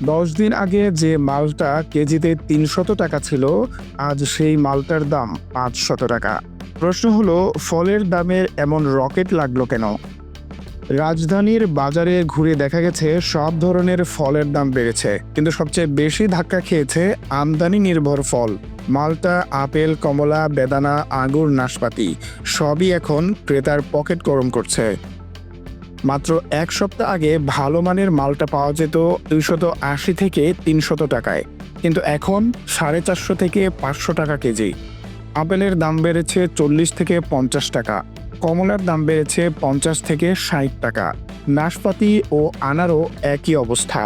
10 দিন আগে যে মালটা কেজিতে ৩০০ টাকা ছিল, আজ সেই মালটার দাম ৫০০ টাকা। প্রশ্ন হলো, ফলের দামের এমন রকেট লাগলো কেন? রাজধানীর বাজারে ঘুরে দেখা গেছে সব ধরনের ফলের দাম বেড়েছে, কিন্তু সবচেয়ে বেশি ধাক্কা খেয়েছে আমদানি নির্ভর ফল। মালটা, আপেল, কমলা, বেদানা, আঙ্গুর, নাশপাতি সবই এখন ক্রেতার পকেট গরম করছে। মাত্র 1 সপ্তাহ আগে ভালো মানের মালটা পাওয়া যেত 280 থেকে 300 টাকায়, কিন্তু এখন 450 থেকে 500 টাকা কেজি। আপেলের দাম বেড়েছে 40 থেকে 50 টাকা, কমলার দাম বেড়েছে 50 থেকে 60 টাকা। নাশপাতি ও আনারও একই অবস্থা।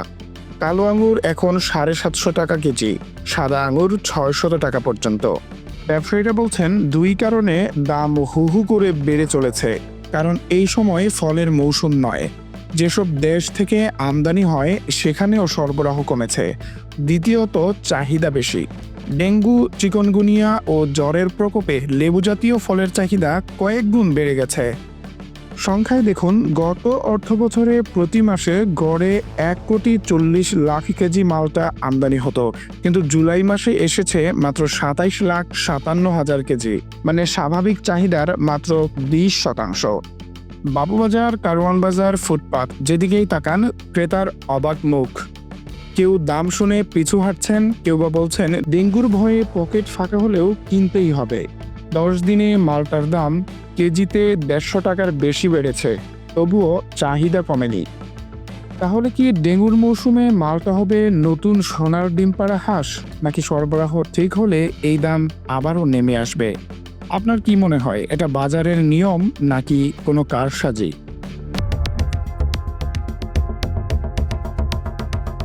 কালো আঙুর এখন 750 টাকা কেজি, সাদা আঙুর 600 টাকা পর্যন্ত। ব্যবসায়ীরা বলছেন দুই কারণে দাম হু হু করে বেড়ে চলেছে। কারণ এই সময় ফলের মৌসুম নয়, যেসব দেশ থেকে আমদানি হয় সেখানেও সরবরাহ কমেছে। দ্বিতীয়ত, চাহিদা বেশি। ডেঙ্গু, চিকনগুনিয়া ও জ্বরের প্রকোপে লেবু জাতীয় ফলের চাহিদা কয়েক গুণ বেড়ে গেছে। সংখ্যায় দেখুন, গত অর্থবছরে প্রতি মাসে গড়ে 1,40,00,000 কেজি মালটা আমদানি হতো, কিন্তু জুলাই মাসে এসেছে মাত্র 27,57,000 কেজি, মানে স্বাভাবিক চাহিদার মাত্র 20%। বাবুবাজার, কারওয়ান বাজার, ফুটপাত যেদিকেই তাকান ক্রেতার অবাক মুখ। কেউ দাম শুনে পিছু হাঁটছেন, কেউ বা বলছেন ডেঙ্গুর ভয়ে পকেট ফাঁকা হলেও কিনতেই হবে। 10 দিনে মালটার দাম কেজিতে 150 টাকার বেশি বেড়েছে, তবুও চাহিদা কমেনি। তাহলে কি ডেঙ্গুর মৌসুমে মালটা হবে নতুন সোনার ডিম পাড়া হাঁস, নাকি সরবরাহ ঠিক হলে এই দাম আবারও নেমে আসবে? আপনার কি মনে হয়, এটা বাজারের নিয়ম নাকি কোনো কারসাজি?